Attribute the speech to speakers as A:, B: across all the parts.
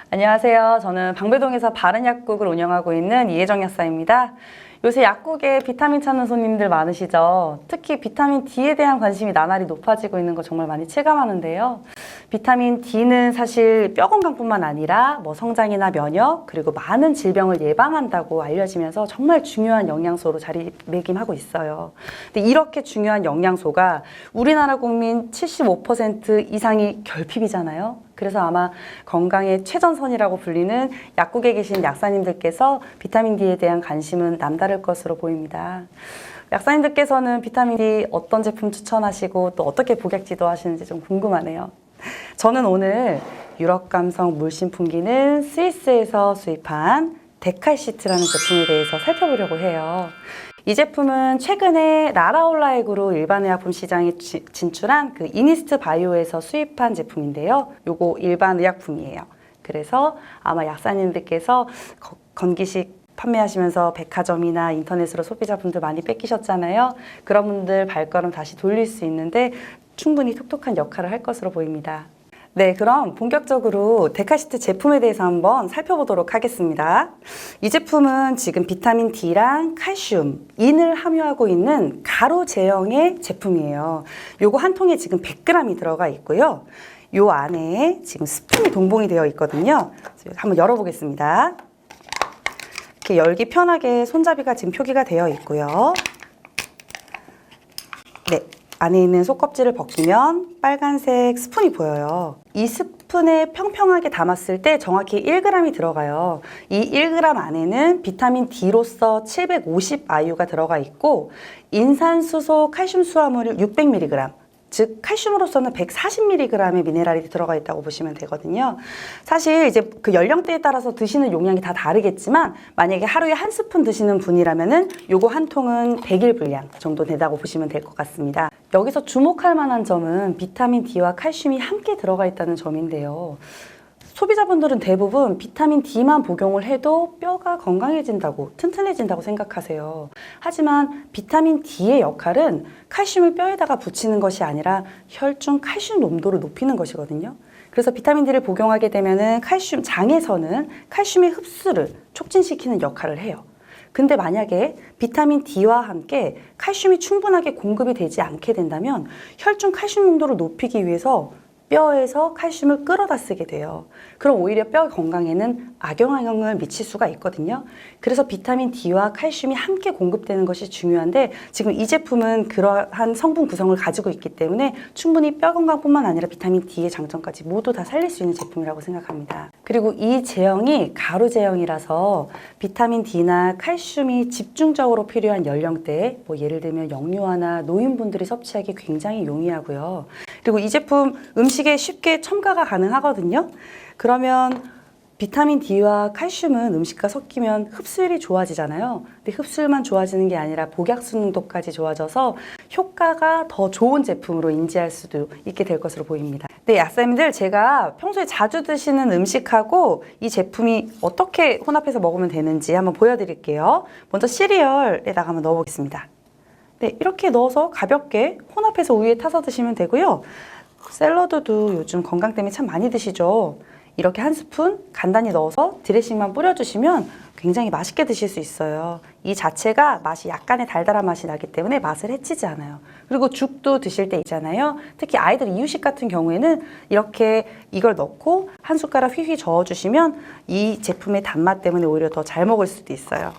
A: 안녕하세요. 저는 방배동에서 바른약국을 운영하고 있는 이혜정 약사입니다. 요새 약국에 비타민 찾는 손님들 많으시죠? 특히 비타민 D에 대한 관심이 나날이 높아지고 있는 거 정말 많이 체감하는데요. 비타민 D는 사실 뼈 건강뿐만 아니라 성장이나 면역 그리고 많은 질병을 예방한다고 알려지면서 정말 중요한 영양소로 자리매김하고 있어요. 근데 이렇게 중요한 영양소가 우리나라 국민 75% 이상이 결핍이잖아요. 그래서 아마 건강의 최전선이라고 불리는 약국에 계신 약사님들께서 비타민 D에 대한 관심은 남다를 것으로 보입니다. 약사님들께서는 비타민 D 어떤 제품 추천하시고 또 어떻게 복약 지도하시는지 좀 궁금하네요. 저는 오늘 유럽 감성 물씬 풍기는 스위스에서 수입한 데칼시트라는 제품에 대해서 살펴보려고 해요. 이 제품은 최근에 라라올라액으로 일반 의약품 시장에 진출한 그 이니스트 바이오에서 수입한 제품인데요. 요거 일반 의약품이에요. 그래서 아마 약사님들께서 건기식 판매하시면서 백화점이나 인터넷으로 소비자분들 많이 뺏기셨잖아요. 그런 분들 발걸음 다시 돌릴 수 있는데 충분히 톡톡한 역할을 할 것으로 보입니다. 네, 그럼 본격적으로 데칼시트 제품에 대해서 한번 살펴보도록 하겠습니다. 이 제품은 지금 비타민 D랑 칼슘, 인을 함유하고 있는 가루 제형의 제품이에요. 요거 한 통에 지금 100g이 들어가 있고요. 요 안에 지금 스푼이 동봉이 되어 있거든요. 한번 열어보겠습니다. 이렇게 열기 편하게 손잡이가 지금 표기가 되어 있고요. 네. 안에 있는 속껍질을 벗기면 빨간색 스푼이 보여요. 이 스푼에 평평하게 담았을 때 정확히 1g이 들어가요. 이 1g 안에는 비타민 D로서 750IU가 들어가 있고 인산수소 칼슘 수화물이 600mg, 즉 칼슘으로서는 140mg의 미네랄이 들어가 있다고 보시면 되거든요. 사실 이제 그 연령대에 따라서 드시는 용량이 다 다르겠지만 만약에 하루에 한 스푼 드시는 분이라면은 요거 한 통은 100일 분량 정도 된다고 보시면 될 것 같습니다. 여기서 주목할 만한 점은 비타민 D와 칼슘이 함께 들어가 있다는 점인데요. 소비자분들은 대부분 비타민 D만 복용을 해도 뼈가 건강해진다고, 튼튼해진다고 생각하세요. 하지만 비타민 D의 역할은 칼슘을 뼈에다가 붙이는 것이 아니라 혈중 칼슘 농도를 높이는 것이거든요. 그래서 비타민 D를 복용하게 되면은 장에서는 칼슘의 흡수를 촉진시키는 역할을 해요. 근데 만약에 비타민 D와 함께 칼슘이 충분하게 공급이 되지 않게 된다면 혈중 칼슘 농도를 높이기 위해서 뼈에서 칼슘을 끌어다 쓰게 돼요. 그럼 오히려 뼈 건강에는 악영향을 미칠 수가 있거든요. 그래서 비타민 D와 칼슘이 함께 공급되는 것이 중요한데 지금 이 제품은 그러한 성분 구성을 가지고 있기 때문에 충분히 뼈 건강뿐만 아니라 비타민 D의 장점까지 모두 다 살릴 수 있는 제품이라고 생각합니다. 그리고 이 제형이 가루 제형이라서 비타민 D나 칼슘이 집중적으로 필요한 연령대에 예를 들면 영유아나 노인분들이 섭취하기 굉장히 용이하고요. 그리고 이 제품 음식에 쉽게 첨가가 가능하거든요. 그러면 비타민 D와 칼슘은 음식과 섞이면 흡수율이 좋아지잖아요. 근데 흡수율만 좋아지는 게 아니라 복약 순도까지 좋아져서 효과가 더 좋은 제품으로 인지할 수도 있게 될 것으로 보입니다. 네, 약사님들 제가 평소에 자주 드시는 음식하고 이 제품이 어떻게 혼합해서 먹으면 되는지 한번 보여드릴게요. 먼저 시리얼에다가 한번 넣어보겠습니다. 네, 이렇게 넣어서 가볍게 혼합해서 우유에 타서 드시면 되고요. 샐러드도 요즘 건강 때문에 참 많이 드시죠. 이렇게 한 스푼 간단히 넣어서 드레싱만 뿌려주시면 굉장히 맛있게 드실 수 있어요. 이 자체가 맛이 약간의 달달한 맛이 나기 때문에 맛을 해치지 않아요. 그리고 죽도 드실 때 있잖아요. 특히 아이들 이유식 같은 경우에는 이렇게 이걸 넣고 한 숟가락 휘휘 저어주시면 이 제품의 단맛 때문에 오히려 더 잘 먹을 수도 있어요.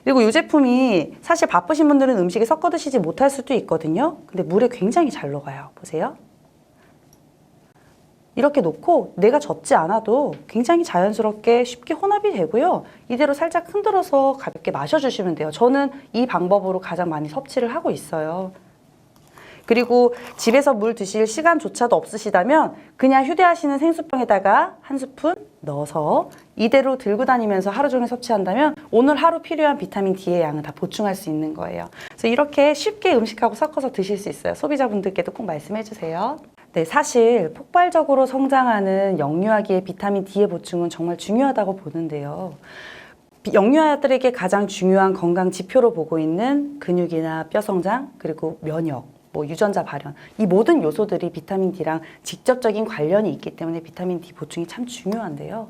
A: 그리고 이 제품이 사실 바쁘신 분들은 음식에 섞어 드시지 못할 수도 있거든요. 근데 물에 굉장히 잘 녹아요. 보세요. 이렇게 놓고 내가 젓지 않아도 굉장히 자연스럽게 쉽게 혼합이 되고요. 이대로 살짝 흔들어서 가볍게 마셔주시면 돼요. 저는 이 방법으로 가장 많이 섭취를 하고 있어요. 그리고 집에서 물 드실 시간조차도 없으시다면 그냥 휴대하시는 생수병에다가 한 스푼 넣어서 이대로 들고 다니면서 하루 종일 섭취한다면 오늘 하루 필요한 비타민 D의 양을 다 보충할 수 있는 거예요. 그래서 이렇게 쉽게 음식하고 섞어서 드실 수 있어요. 소비자분들께도 꼭 말씀해 주세요. 네, 사실 폭발적으로 성장하는 영유아기의 비타민 D의 보충은 정말 중요하다고 보는데요. 영유아들에게 가장 중요한 건강 지표로 보고 있는 근육이나 뼈 성장, 그리고 면역, 뭐 유전자 발현, 이 모든 요소들이 비타민 D랑 직접적인 관련이 있기 때문에 비타민 D 보충이 참 중요한데요.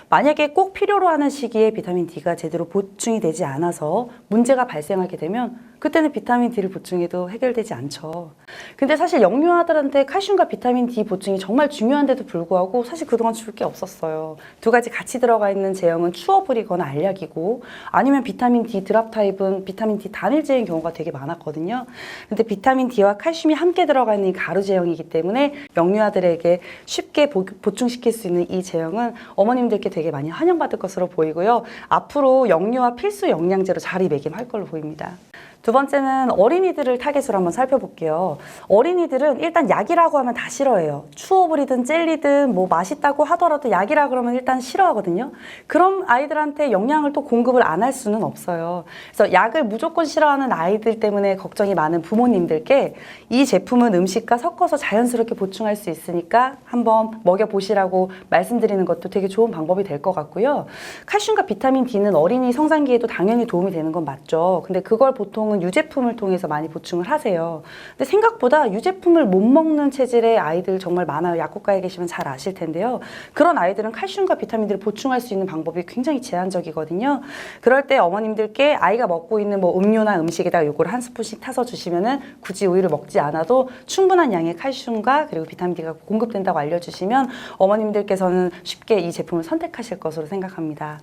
A: 만약에 꼭 필요로 하는 시기에 비타민 D가 제대로 보충이 되지 않아서 문제가 발생하게 되면 그때는 비타민 D를 보충해도 해결되지 않죠. 근데 사실 영유아들한테 칼슘과 비타민 D 보충이 정말 중요한데도 불구하고 사실 그동안 줄 게 없었어요. 두 가지 같이 들어가 있는 제형은 추어불이거나 알약이고, 아니면 비타민 D 드랍 타입은 비타민 D 단일 제형인 경우가 되게 많았거든요. 근데 비타민 D와 칼슘이 함께 들어가 있는 이 가루 제형이기 때문에 영유아들에게 쉽게 보충시킬 수 있는 이 제형은 어머님들께 되게 많이 환영받을 것으로 보이고요. 앞으로 영유아 필수 영양제로 자리매김할 걸로 보입니다. 두 번째는 어린이들을 타겟으로 한번 살펴볼게요. 어린이들은 일단 약이라고 하면 다 싫어해요. 추어불이든 젤리든 뭐 맛있다고 하더라도 약이라 그러면 일단 싫어하거든요. 그럼 아이들한테 영양을 또 공급을 안 할 수는 없어요. 그래서 약을 무조건 싫어하는 아이들 때문에 걱정이 많은 부모님들께 이 제품은 음식과 섞어서 자연스럽게 보충할 수 있으니까 한번 먹여보시라고 말씀드리는 것도 되게 좋은 방법이 될 것 같고요. 칼슘과 비타민 D는 어린이 성장기에도 당연히 도움이 되는 건 맞죠. 근데 그걸 보통은 유제품을 통해서 많이 보충을 하세요. 근데 생각보다 유제품을 못 먹는 체질의 아이들 정말 많아요. 약국가에 계시면 잘 아실 텐데요. 그런 아이들은 칼슘과 비타민들을 보충할 수 있는 방법이 굉장히 제한적이거든요. 그럴 때 어머님들께 아이가 먹고 있는 뭐 음료나 음식에다가 요거를 한 스푼씩 타서 주시면은 굳이 우유를 먹지 않아도 충분한 양의 칼슘과 그리고 비타민 D가 공급된다고 알려주시면 어머님들께서는 쉽게 이 제품을 선택하실 것으로 생각합니다.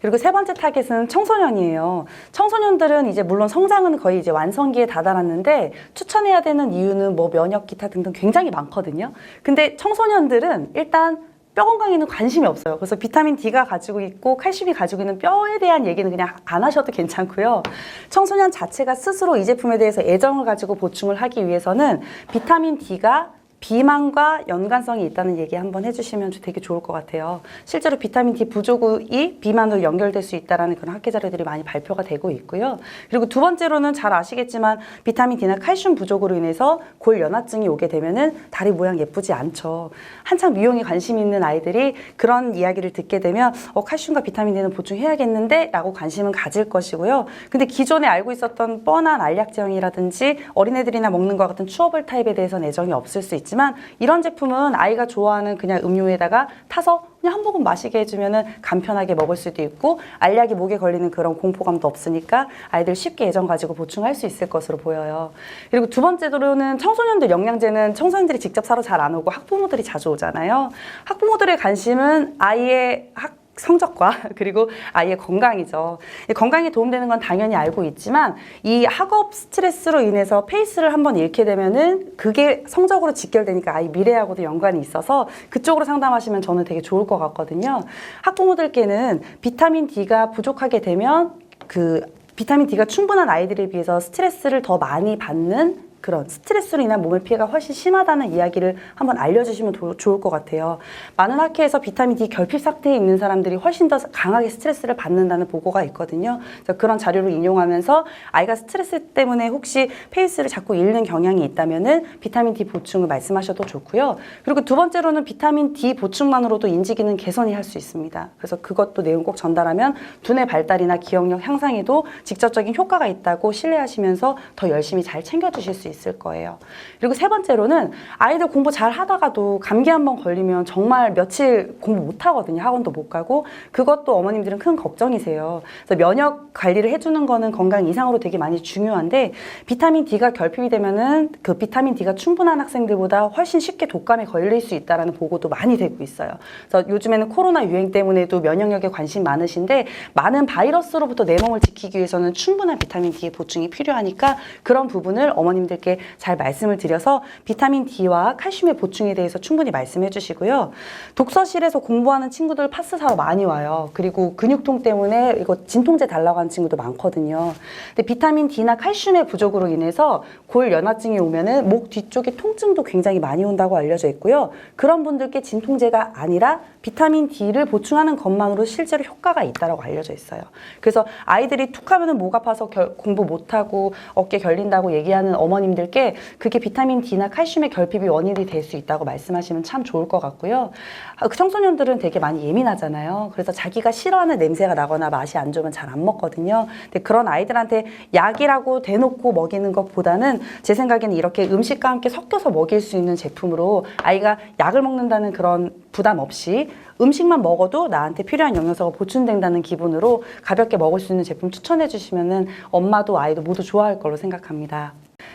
A: 그리고 세 번째 타겟은 청소년이에요. 청소년들은 이제 물론 성장은 거의 이제 완성기에 다다랐는데 추천해야 되는 이유는 뭐 면역 기타 등등 굉장히 많거든요. 근데 청소년들은 일단 뼈 건강에는 관심이 없어요. 그래서 비타민 D가 가지고 있고 칼슘이 가지고 있는 뼈에 대한 얘기는 그냥 안 하셔도 괜찮고요. 청소년 자체가 스스로 이 제품에 대해서 애정을 가지고 보충을 하기 위해서는 비타민 D가 비만과 연관성이 있다는 얘기 한번 해주시면 되게 좋을 것 같아요. 실제로 비타민 D 부족이 비만으로 연결될 수 있다는 그런 학회 자료들이 많이 발표가 되고 있고요. 그리고 두 번째로는 잘 아시겠지만 비타민 D나 칼슘 부족으로 인해서 골연화증이 오게 되면은 다리 모양 예쁘지 않죠. 한창 미용에 관심 있는 아이들이 그런 이야기를 듣게 되면 칼슘과 비타민 D는 보충해야겠는데 라고 관심은 가질 것이고요. 근데 기존에 알고 있었던 뻔한 알약 제형이라든지 어린애들이나 먹는 것 같은 추어불 타입에 대해서는 애정이 없을 수 있지만 이런 제품은 아이가 좋아하는 그냥 음료에다가 타서 그냥 한 모금 마시게 해주면은 간편하게 먹을 수도 있고 알약이 목에 걸리는 그런 공포감도 없으니까 아이들 쉽게 애정 가지고 보충할 수 있을 것으로 보여요. 그리고 두 번째로는 청소년들 영양제는 청소년들이 직접 사러 잘 안 오고 학부모들이 자주 오잖아요. 학부모들의 관심은 아이의 성적과 그리고 아이의 건강이죠. 건강에 도움되는 건 당연히 알고 있지만 이 학업 스트레스로 인해서 페이스를 한번 잃게 되면은 그게 성적으로 직결되니까 아이 미래하고도 연관이 있어서 그쪽으로 상담하시면 저는 되게 좋을 것 같거든요. 학부모들께는 비타민 D가 부족하게 되면 비타민 D가 충분한 아이들에 비해서 스트레스를 더 많이 받는 그런 스트레스로 인한 몸의 피해가 훨씬 심하다는 이야기를 한번 알려주시면 좋을 것 같아요. 많은 학회에서 비타민 D 결핍 상태에 있는 사람들이 훨씬 더 강하게 스트레스를 받는다는 보고가 있거든요. 그래서 그런 자료를 인용하면서 아이가 스트레스 때문에 혹시 페이스를 자꾸 잃는 경향이 있다면은 비타민 D 보충을 말씀하셔도 좋고요. 그리고 두 번째로는 비타민 D 보충만으로도 인지 기능 개선이 할 수 있습니다. 그래서 그것도 내용 꼭 전달하면 두뇌 발달이나 기억력 향상에도 직접적인 효과가 있다고 신뢰하시면서 더 열심히 잘 챙겨주실 수 있을 거예요. 그리고 세 번째로는 아이들 공부 잘 하다가도 감기 한번 걸리면 정말 며칠 공부 못 하거든요. 학원도 못 가고. 그것도 어머님들은 큰 걱정이세요. 그래서 면역 관리를 해주는 거는 건강 이상으로 되게 많이 중요한데 비타민 D가 결핍이 되면은 그 비타민 D가 충분한 학생들보다 훨씬 쉽게 독감에 걸릴 수 있다는 보고도 많이 되고 있어요. 그래서 요즘에는 코로나 유행 때문에도 면역력에 관심 많으신데 많은 바이러스로부터 내 몸을 지키기 위해서는 충분한 비타민 D의 보충이 필요하니까 그런 부분을 어머님들 잘 말씀을 드려서 비타민 D와 칼슘의 보충에 대해서 충분히 말씀해 주시고요. 독서실에서 공부하는 친구들 파스 사러 많이 와요. 그리고 근육통 때문에 이거 진통제 달라고 하는 친구도 많거든요. 근데 비타민 D나 칼슘의 부족으로 인해서 골연화증이 오면은 목 뒤쪽에 통증도 굉장히 많이 온다고 알려져 있고요. 그런 분들께 진통제가 아니라 비타민 D를 보충하는 것만으로 실제로 효과가 있다고 알려져 있어요. 그래서 아이들이 툭 하면은 목 아파서 공부 못하고 어깨 결린다고 얘기하는 어머님 약사님들께 그게 비타민 D나 칼슘의 결핍이 원인이 될 수 있다고 말씀하시면 참 좋을 것 같고요. 청소년들은 되게 많이 예민하잖아요. 그래서 자기가 싫어하는 냄새가 나거나 맛이 안 좋으면 잘 안 먹거든요. 근데 그런 아이들한테 약이라고 대놓고 먹이는 것보다는 제 생각에는 이렇게 음식과 함께 섞여서 먹일 수 있는 제품으로 아이가 약을 먹는다는 그런 부담 없이 음식만 먹어도 나한테 필요한 영양소가 보충된다는 기분으로 가볍게 먹을 수 있는 제품 추천해 주시면은 엄마도 아이도 모두 좋아할 걸로 생각합니다.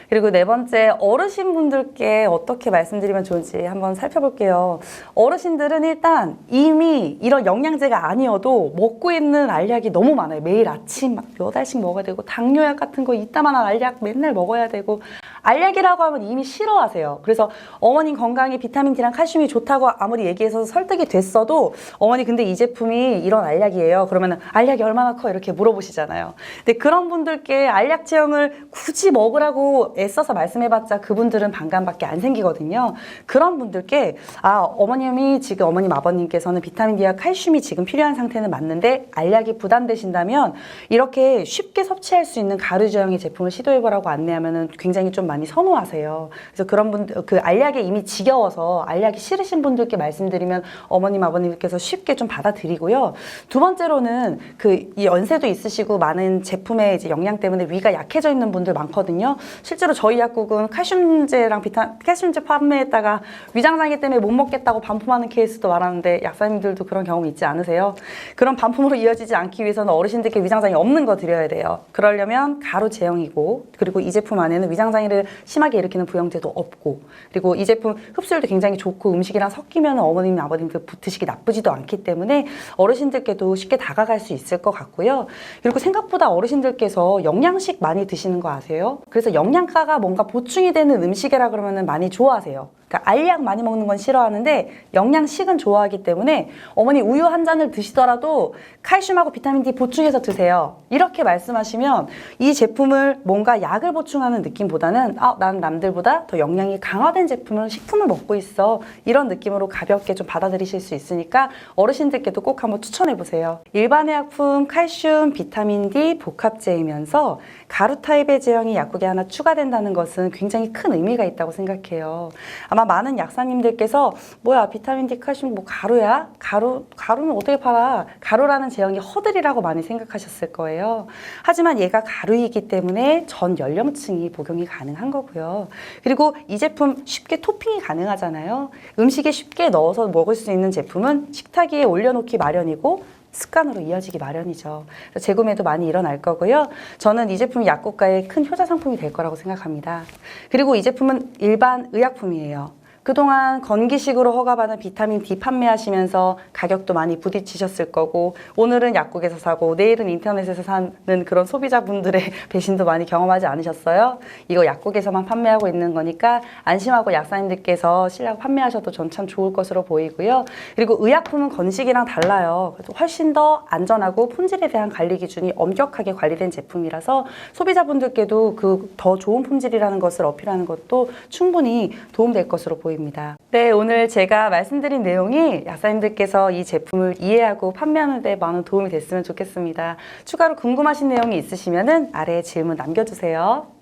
A: 그리고 네 번째, 어르신분들께 어떻게 말씀드리면 좋을지 한번 살펴볼게요. 어르신들은 일단 이미 이런 영양제가 아니어도 먹고 있는 알약이 너무 많아요. 매일 아침 막 몇 알씩 먹어야 되고 당뇨약 같은 거 이따만한 알약 맨날 먹어야 되고 알약이라고 하면 이미 싫어하세요. 그래서 어머님 건강에 비타민 D랑 칼슘이 좋다고 아무리 얘기해서 설득이 됐어도 어머니 근데 이 제품이 이런 알약이에요. 그러면 알약이 얼마나 커? 이렇게 물어보시잖아요. 근데 그런 분들께 알약 제형을 굳이 먹으라고 애써서 말씀해봤자 그분들은 반감밖에 안 생기거든요. 그런 분들께 어머님이 지금 어머님 아버님께서는 비타민 D와 칼슘이 지금 필요한 상태는 맞는데 알약이 부담되신다면 이렇게 쉽게 섭취할 수 있는 가루 제형의 제품을 시도해보라고 안내하면은 굉장히 좀 많이 선호하세요. 그래서 그런 분들, 그 알약에 이미 지겨워서 알약이 싫으신 분들께 말씀드리면 어머님, 아버님께서 쉽게 좀 받아들이고요. 두 번째로는 이 연세도 있으시고 많은 제품의 이제 영양 때문에 위가 약해져 있는 분들 많거든요. 실제로 저희 약국은 칼슘제랑 칼슘제 판매했다가 위장장애 때문에 못 먹겠다고 반품하는 케이스도 많았는데 약사님들도 그런 경험 있지 않으세요? 그런 반품으로 이어지지 않기 위해서는 어르신들께 위장장애 없는 거 드려야 돼요. 그러려면 가루 제형이고 그리고 이 제품 안에는 위장장애를 심하게 일으키는 부영제도 없고 그리고 이 제품 흡수율도 굉장히 좋고 음식이랑 섞이면 어머님, 아버님들 드시기 나쁘지도 않기 때문에 어르신들께도 쉽게 다가갈 수 있을 것 같고요. 그리고 생각보다 어르신들께서 영양식 많이 드시는 거 아세요? 그래서 영양가가 뭔가 보충이 되는 음식이라 그러면 많이 좋아하세요. 그러니까 알약 많이 먹는 건 싫어하는데 영양식은 좋아하기 때문에 어머니 우유 한 잔을 드시더라도 칼슘하고 비타민 D 보충해서 드세요. 이렇게 말씀하시면 이 제품을 뭔가 약을 보충하는 느낌보다는 난 남들보다 더 영양이 강화된 제품을 식품을 먹고 있어. 이런 느낌으로 가볍게 좀 받아들이실 수 있으니까 어르신들께도 꼭 한번 추천해 보세요. 일반 의약품 칼슘, 비타민 D 복합제이면서 가루 타입의 제형이 약국에 하나 추가된다는 것은 굉장히 큰 의미가 있다고 생각해요. 아마 많은 약사님들께서 뭐야 비타민 D 칼슘 뭐 가루야? 가루는 어떻게 팔아? 가루라는 제형이 허들이라고 많이 생각하셨을 거예요. 하지만 얘가 가루이기 때문에 전 연령층이 복용이 가능한 거고요. 그리고 이 제품 쉽게 토핑이 가능하잖아요. 음식에 쉽게 넣어서 먹을 수 있는 제품은 식탁 위에 올려놓기 마련이고 습관으로 이어지기 마련이죠. 재구매도 많이 일어날 거고요. 저는 이 제품이 약국가의 큰 효자 상품이 될 거라고 생각합니다. 그리고 이 제품은 일반 의약품이에요. 그동안 건기식으로 허가받은 비타민 D 판매하시면서 가격도 많이 부딪히셨을 거고 오늘은 약국에서 사고 내일은 인터넷에서 사는 그런 소비자분들의 배신도 많이 경험하지 않으셨어요? 이거 약국에서만 판매하고 있는 거니까 안심하고 약사님들께서 신라고 판매하셔도 전 참 좋을 것으로 보이고요. 그리고 의약품은 건식이랑 달라요. 훨씬 더 안전하고 품질에 대한 관리 기준이 엄격하게 관리된 제품이라서 소비자분들께도 그 더 좋은 품질이라는 것을 어필하는 것도 충분히 도움될 것으로 보입니다. 네, 오늘 제가 말씀드린 내용이 약사님들께서 이 제품을 이해하고 판매하는 데 많은 도움이 됐으면 좋겠습니다. 추가로 궁금하신 내용이 있으시면 아래에 질문 남겨주세요.